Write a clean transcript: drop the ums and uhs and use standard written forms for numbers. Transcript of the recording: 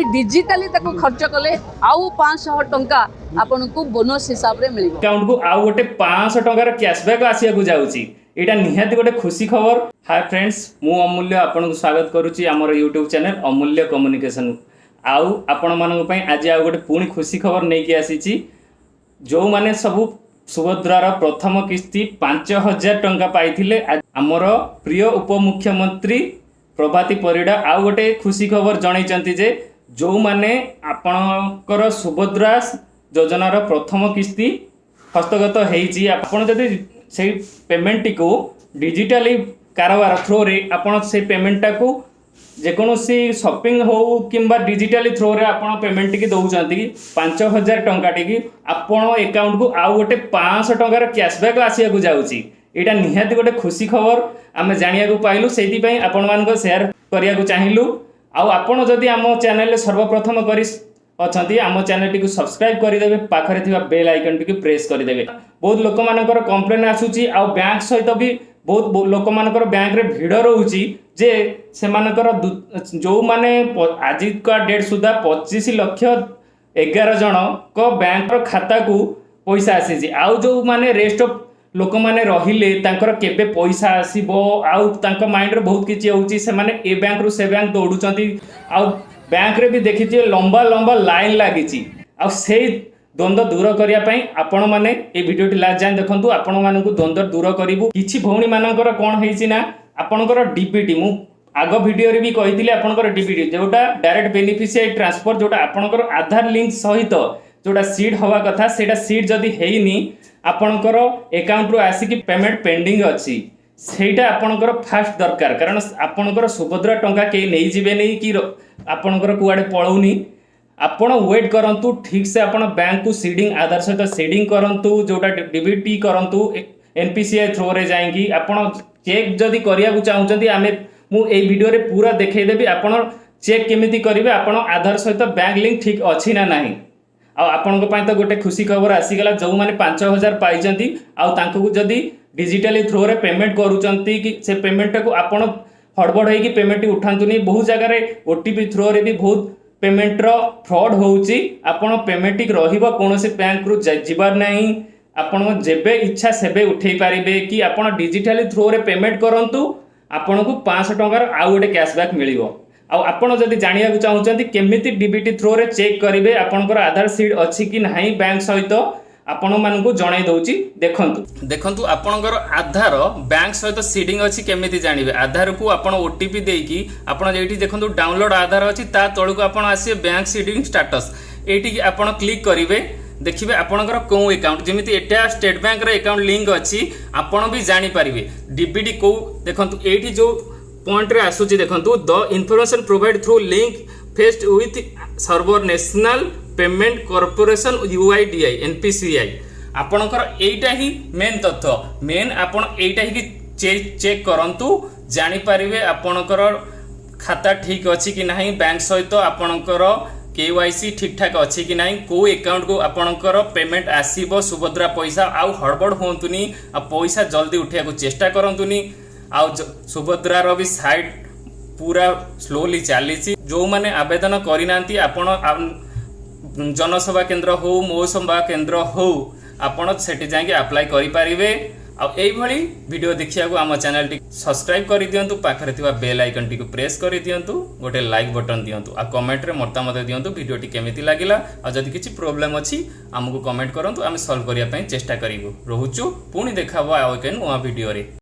Digitally खर्च कले आउ 500 टंका आपन को बोनस हिसाब रे मिलिबो अकाउंट को आउ गोटे 500 टंकार कैशबैक आसिया को जाउची। एटा निहाती गोटे खुशी खबर। हाय फ्रेंड्स, मु अमूल्य आपन को स्वागत करूची हमर YouTube चैनल अमूल्य कम्युनिकेशन। आउ आपण मानन पई आज आ गोटे पुणी खुशी खबर नै कि आसीची। जो माने सब सुभद्रार प्रथम किस्ती 5000 टंका पाइथिले हमर प्रिय उपमुख्यमंत्री प्रभाती परिडा आउ गोटे खुशी खबर जणाइचंती जे जो माने आपणकर सुभद्रा योजनार प्रथम किस्ती हस्तगत होईची आपण जदि से पेमेंट को डिजिटली कारबार थ्रो रे आपण से पेमेंट को जेकोसी शॉपिंग हो किंबा डिजिटली थ्रो रे आपण पेमेंट की दउचंती 5000 टंका टी आपण अकाउंट को आउ गोटे 500 टंकार कैशबैक आसिया को जाउची। एटा निहाती गोटे खुशी खबर आमे जानिया को पाइलु, सेति पई आपण मानको शेयर करिया को चाहिलु। आउ आपण जदि आम चैनल सर्वप्रथम करी अच्छी आम चैनल टी सब्सक्राइब करदे, पाखरे थिबा बेल आइकन टी प्रेस करदे। बहुत लोक मानकर कंप्लेन आसुची आ बैंक सहित भी बहुत लोक मानकर बैंक रे भीड़ रोची जे से मानकर जो माने आज का डेट सुधा 25 लाख 11 जन को बैंक रो खाता को पैसा आसी। आउ जो माने रेस्ट ऑफ लोक माने रहिले तांकर केबे पैसा आसीबो आउ तांका माइंड रे बहुत किछि होउची। से माने ए बैंक रु से बैंक दौड़ुचंती आउ बैंक रे भी देखिथिए लंबा लंबा लाइन लागिची। आउ से द्वंद्व दूर करिया पई आपण माने ए वीडियो टी लास्ट जाय देखंतु। आपण मानकु द्वंद्व दूर करिवु। किछि भौणी मानकर कोन हेइची ना आपणकर डीबीटी मु आग वीडियो रे भी कहिथिले आपणकर डीबीटी जोटा डायरेक्ट बेनिफिशियरी ट्रांसफर जोटा आपणकर आधार लिंक सहित जोटा सीड हवा कथा सेटा सीड जदी हेइनी आपणकर अकाउंट रो आसी कि पेमेंट पेंडिंग अछि सेटा आपणकर फास्ट दरकार। कारण आपणकर सुभद्रा टंका के नै जिबे नै कि आपणकर कुआडे पळौनी। आपण वेट करंतु, ठीक से आपण बैंक को सीडिंग आधार सहित सीडिंग करंतु जोटा डीबीटी करंतु एनपीसीआई थ्रो रे जाएंगी। आपण चेक जदी करिया को चाहुचंती आमे मु ए वीडियो रे पूरा देखै देबी। आपण चेक केमिति करिवे, आपण आधार सहित बैंक लिंक ठीक अछि ना नाही। आपण तो गोटे खुशी खबर आसीगला जो माने 5000 पाइचंती आउ तांको जदी डिजिटली थ्रो रे पेमेंट करूचंती कि से पेमेंट को आपण हड़बड़ होई कि पेमेंट उठांतुनी। बहुत जगह रे ओटीपी थ्रो रे भी बहुत पेमेंट रो फ्रॉड होउची। आपण पेमेंट रहिबो कोनोसी बैंक रु जिबार नाही। आपण जेबे इच्छा सेबे उठेई पारिबे कि आपण डिजिटली थ्रो रे पेमेंट करंतु आपण को 500 टंकार आउ गोटे कैशबैक मिलिबो। आपण जदि जानिया को चाहुचंती केमिति डीबीटी थ्रो रे चेक करिवे आपणकर आधार सीड अछि कि नाही बैंक सहित आपण मानकु जणाई दउची। देखंतु आपणकर आधार बैंक सहित सीडिंग अछि केमिति जानिबे। आधार को आपण ओटीपी देकी आपण जेठी देखंतु डाउनलोड आधार अछि ता तळ को आपण आसी बैंक सीडिंग स्टेटस एठी आपण क्लिक करिवे। देखिए आपणकर को अकाउंट जमिति एटा स्टेट बैंक रे अकाउंट लिंक अछि आपण भी जानि परिबे। डीबीटी को देखंतु एठी जो पॉइंट रे आसुची देखंतु the information provide through link faced with server national payment corporation UIDAI NPCI. आपणकर एटा ही मेन तथ्य मेन आपण एटा ही चेक करंतु जानि परिबे आपणकर खाता ठीक अछि कि नाही, बैंक सहित आपणकर केवाईसी ठीक ठाक अच्छी कि नहीं, को अकाउंट को आपणकर पेमेंट आसीबो सुभद्रा पैसा। आउ हड़बड़ होंतुनी, आ पैसा जल्दी उठिया को चेष्टा करंतुनी। आउ सुभद्रा रो भी साइड पूरा स्लोली चली। जो माने आवेदन करिनांती आपण जनसेवा केंद्र हो मो सेवा केंद्र हो आपण सेठी जाके अप्लाई करि परिबे। आ एई भली वीडियो देखिया को आम चैनल टी सब्सक्राइब करि दियंतु, पाखरे थिबा बेल आइकन टी को प्रेस करि दियंतु, गोटे लाइक बटन दियंतु आ कमेंट रे मतामत दियंतु वीडियो टी केमिति लागिला। आ जदि किछि प्रॉब्लम अछि हमकु कमेंट करंतु, आमे सॉल्व करिया पई चेष्टा करिवु। रहूछु पुणी देखाबो आ नुवा वीडियो रे।